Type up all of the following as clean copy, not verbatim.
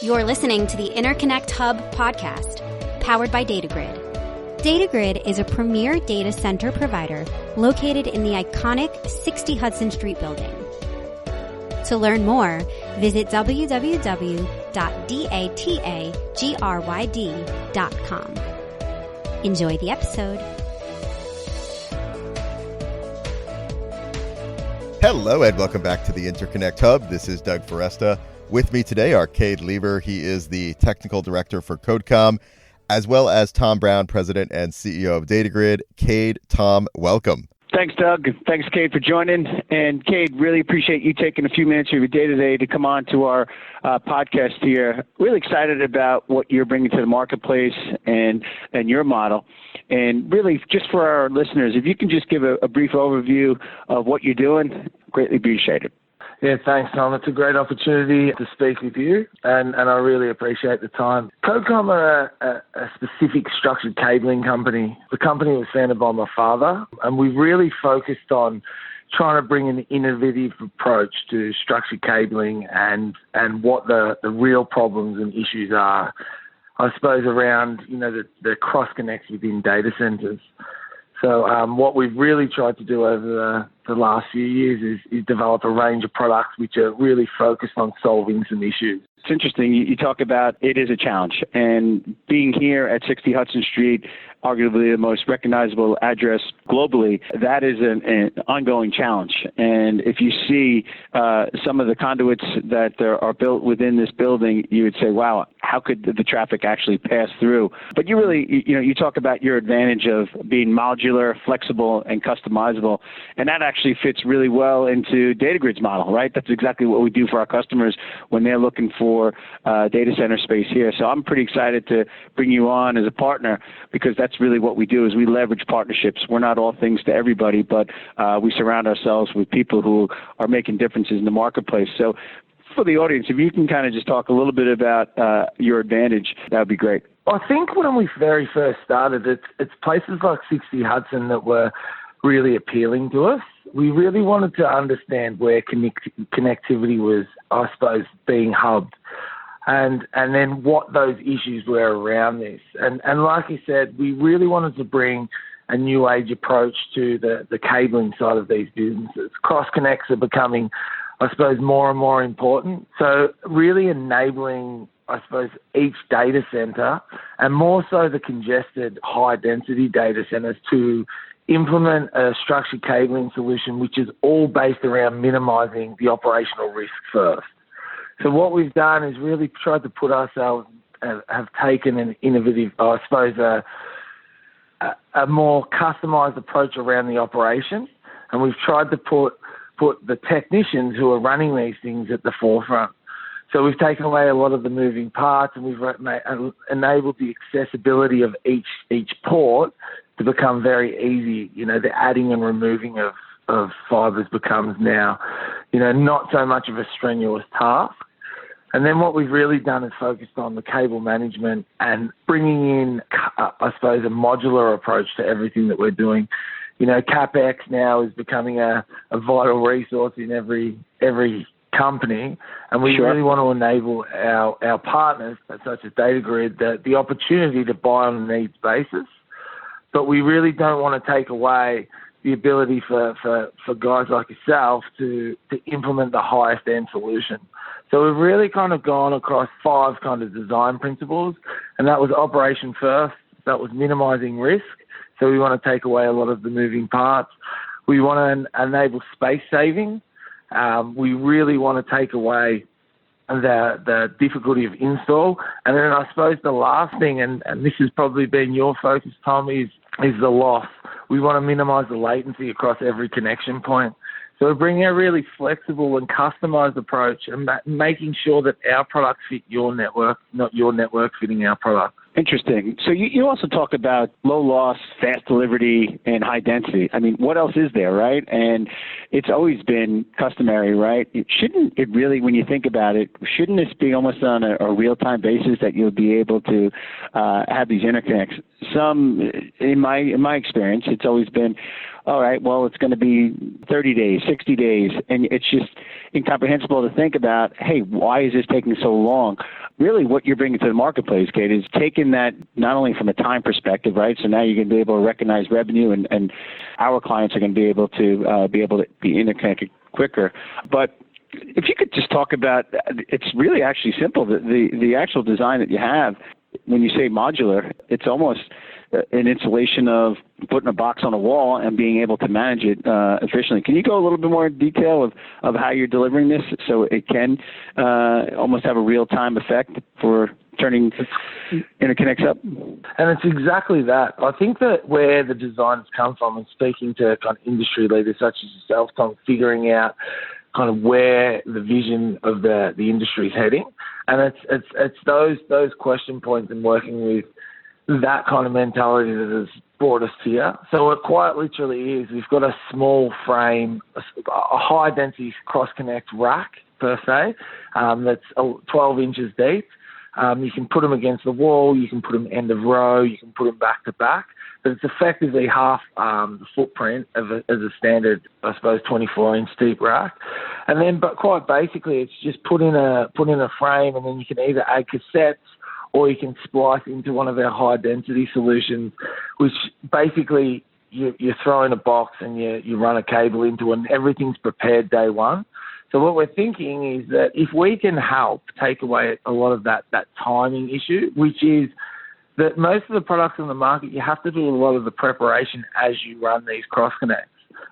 You're listening to the Interconnect Hub podcast, powered by DataGryd. DataGryd is a premier data center provider located in the iconic 60 Hudson Street building. To learn more, visit www.datagryd.com. Enjoy the episode. Hello and welcome back to the Interconnect Hub. This is Doug Foresta. With me today are Cade Lever. He is the technical director for Codecom, as well as Tom Brown, president and CEO of DataGryd. Cade, Tom, welcome. Thanks, Doug. Thanks, Cade, for joining. And Cade, really appreciate you taking a few minutes of your day today to come on to our podcast here. Really excited about what you're bringing to the marketplace and your model. And really, just for our listeners, if you can just give a brief overview of what you're doing, greatly appreciate it. Yeah, thanks, Tom. It's a great opportunity to speak with you, and I really appreciate the time. Codecom are a specific structured cabling company. The company was founded by my father, and we've really focused on trying to bring an innovative approach to structured cabling and what the real problems and issues are, I suppose, around the cross connects within data centers. So what we've really tried to do over the last few years is develop a range of products which are really focused on solving some issues. It's interesting. You talk about it is a challenge. And being here at 60 Hudson Street, arguably the most recognizable address globally, that is an ongoing challenge. And if you see some of the conduits that are built within this building, you would say, wow, how could the traffic actually pass through? But you really, you talk about your advantage of being modular, flexible, and customizable. And that actually fits really well into DataGryd's model, right? That's exactly what we do for our customers when they're looking for data center space here. So I'm pretty excited to bring you on as a partner, because that's really what we do is we leverage partnerships. We're not all things to everybody, but we surround ourselves with people who are making differences in the marketplace. So for the audience, if you can kind of just talk a little bit about your advantage, that would be great. I think when we very first started, it's places like 60 Hudson that were really appealing to us. We really wanted to understand where connectivity was, I suppose, being hubbed, and then what those issues were around this. And like you said, we really wanted to bring a new age approach to the cabling side of these businesses. Cross connects are becoming, I suppose, more and more important. So really enabling, I suppose, each data center, and more so the congested high density data centers, to implement a structured cabling solution which is all based around minimizing the operational risk first. So what we've done is really tried to put ourselves, have taken an innovative, I suppose, a more customized approach around the operation, and we've tried to put the technicians who are running these things at the forefront. So we've taken away a lot of the moving parts, and we've enabled the accessibility of each port to become very easy. The adding and removing of fibers becomes now, not so much of a strenuous task. And then what we've really done is focused on the cable management and bringing in, I suppose, a modular approach to everything that we're doing. CapEx now is becoming a vital resource in every company, and we really want to enable our partners, such as DataGryd, the opportunity to buy on a needs basis. But we really don't want to take away the ability for guys like yourself to implement the highest end solution. So we've really kind of gone across 5 kind of design principles, and that was operation first, that was minimizing risk. So we want to take away a lot of the moving parts. We want to enable space saving. We really want to take away the difficulty of install. And then I suppose the last thing, and this has probably been your focus, Tom, is the loss. We want to minimize the latency across every connection point. So we're bringing a really flexible and customized approach, and making sure that our products fit your network, not your network fitting our product. Interesting. So you also talk about low loss, fast delivery, and high density. I mean, what else is there, right? And it's always been customary, right? Shouldn't it really, when you think about it, shouldn't this be almost on a real-time basis that you'll be able to have these interconnects? Some, in my experience, it's always been, all right, well, it's going to be 30 days, 60 days, and incomprehensible to think about, hey, why is this taking so long? Really what you're bringing to the marketplace, Cade, is taking that not only from a time perspective, right? So now you're going to be able to recognize revenue, and our clients are going to be able to be interconnected quicker. But if you could just talk about, it's really actually simple. The actual design that you have, when you say modular, it's almost an installation of putting a box on a wall and being able to manage it efficiently. Can you go a little bit more in detail of how you're delivering this so it can almost have a real-time effect for turning interconnects up? And it's exactly that. I think that where the designs come from, and speaking to kind of industry leaders such as yourself, Tom, figuring out kind of where the vision of the industry is heading, and it's those question points and working with that kind of mentality that has brought us here. So it quite literally is, we've got a small frame, a high density cross-connect rack per se, that's 12 inches deep. You can put them against the wall, you can put them end of row, you can put them back to back, but it's effectively half the footprint as a standard, I suppose, 24-inch deep rack. And then, but quite basically, it's just put in a frame, and then you can either add cassettes or you can splice into one of our high-density solutions, which basically you throw in a box and you run a cable into it, and everything's prepared day one. So what we're thinking is that if we can help take away a lot of that timing issue, which is that most of the products on the market, you have to do a lot of the preparation as you run these cross-connects.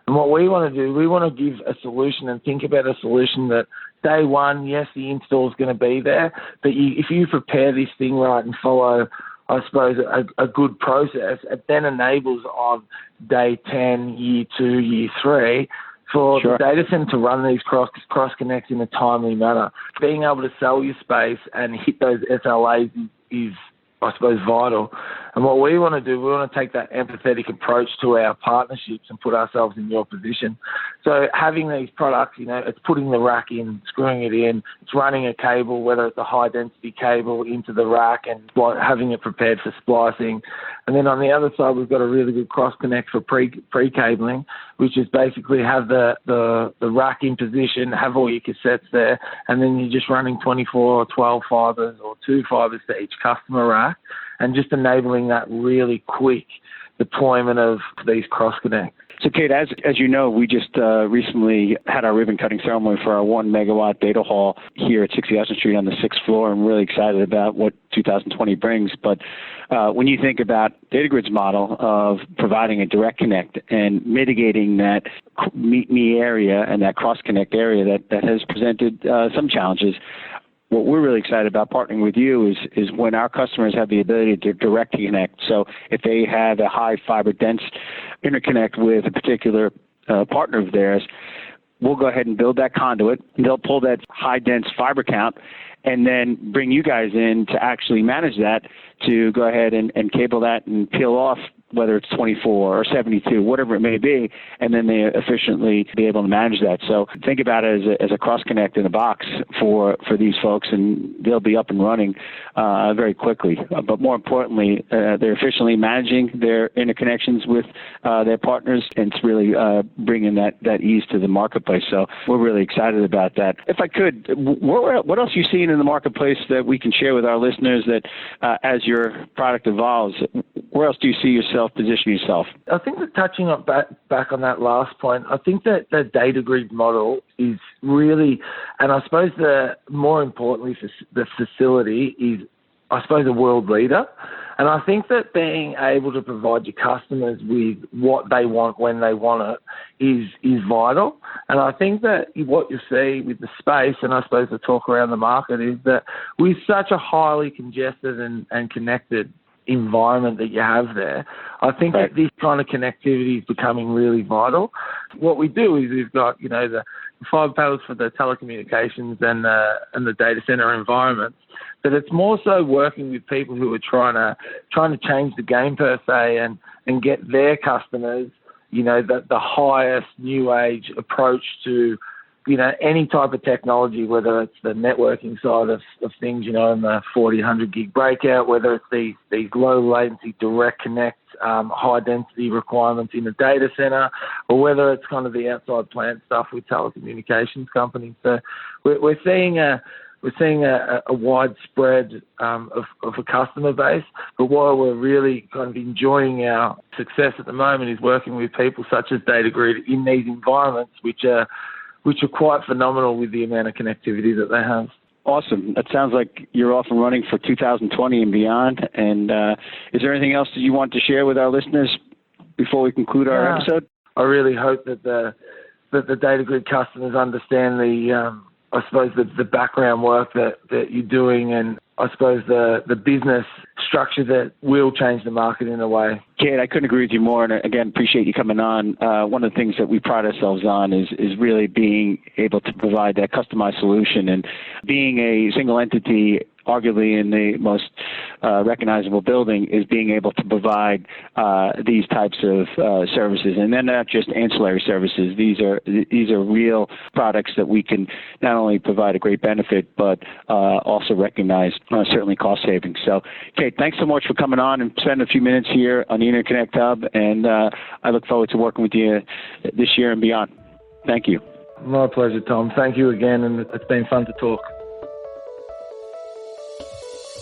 And what we want to do, we want to give a solution and think about a solution that day one, yes, the install is going to be there, but if you prepare this thing right and follow, I suppose, a good process, it then enables on day 10, year 2, year 3, for the data center to run these cross connects in a timely manner. Being able to sell your space and hit those SLAs is, I suppose, vital. And what we want to do, we want to take that empathetic approach to our partnerships and put ourselves in your position. So having these products, it's putting the rack in, screwing it in, it's running a cable, whether it's a high-density cable, into the rack and having it prepared for splicing. And then on the other side, we've got a really good cross-connect for pre-cabling, which is basically have the rack in position, have all your cassettes there, and then you're just running 24 or 12 fibers or 2 fibers to each customer rack, and just enabling that really quick deployment of these cross-connects. So, Cade, as you know, we just recently had our ribbon-cutting ceremony for our 1 megawatt data hall here at 60 Hudson Street on the 6th floor. I'm really excited about what 2020 brings. But when you think about DataGryd's model of providing a direct connect and mitigating that meet-me area and that cross-connect area that has presented some challenges, what we're really excited about partnering with you is when our customers have the ability to direct connect. So if they have a high fiber dense interconnect with a particular partner of theirs, we'll go ahead and build that conduit. They'll pull that high dense fiber count and then bring you guys in to actually manage that, to go ahead and cable that and peel off, whether it's 24 or 72, whatever it may be, and then they efficiently be able to manage that. So think about it as a cross-connect in a box for these folks, and they'll be up and running very quickly. But more importantly, they're efficiently managing their interconnections with their partners, and it's really bringing that ease to the marketplace. So we're really excited about that. If I could, what else are you seeing in the marketplace that we can share with our listeners that as your product evolves, where else do you see yourself position yourself? I think that touching on back on that last point, I think that the DataGryd model is really, and I suppose more importantly, the facility is, I suppose, a world leader. And I think that being able to provide your customers with what they want when they want it is vital. And I think that what you see with the space, and I suppose the talk around the market, is that with such a highly congested and connected environment that you have there, I think that this kind of connectivity is becoming really vital. What we do is we've got, the 5 panels for the telecommunications and the data center environments, but it's more so working with people who are trying to change the game per se and get their customers, the highest new age approach to any type of technology, whether it's the networking side of things, in the 40, 100 gig breakout, whether it's these low latency direct connect, high density requirements in a data center, or whether it's kind of the outside plant stuff with telecommunications companies. So we're seeing a widespread of a customer base, but while we're really kind of enjoying our success at the moment is working with people such as Datagrid in these environments, which are quite phenomenal with the amount of connectivity that they have. Awesome. That sounds like you're off and running for 2020 and beyond. And is there anything else that you want to share with our listeners before we conclude our episode? I really hope that the Datagrid customers understand the background work that you're doing, and I suppose the business structure that will change the market in a way. Cade, I couldn't agree with you more, and again, appreciate you coming on. One of the things that we pride ourselves on is really being able to provide that customized solution, and being a single entity, arguably in the most recognizable building, is being able to provide these types of services. And they're not just ancillary services. These are real products that we can not only provide a great benefit, but also recognize certainly cost savings. So, Cade, thanks so much for coming on and spending a few minutes here on the Interconnect Hub, and I look forward to working with you this year and beyond. Thank you. My pleasure, Tom. Thank you again, and it's been fun to talk.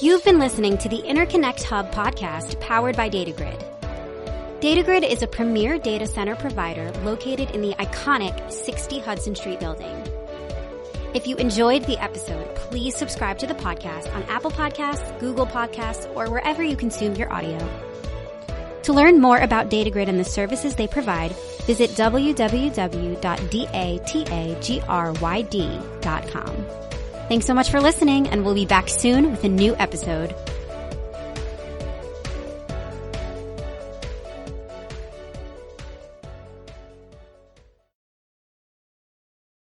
You've been listening to the Interconnect Hub podcast powered by DataGryd. DataGryd is a premier data center provider located in the iconic 60 Hudson Street building. If you enjoyed the episode, please subscribe to the podcast on Apple Podcasts, Google Podcasts, or wherever you consume your audio. To learn more about DataGryd and the services they provide, visit www.datagryd.com. Thanks so much for listening, and we'll be back soon with a new episode.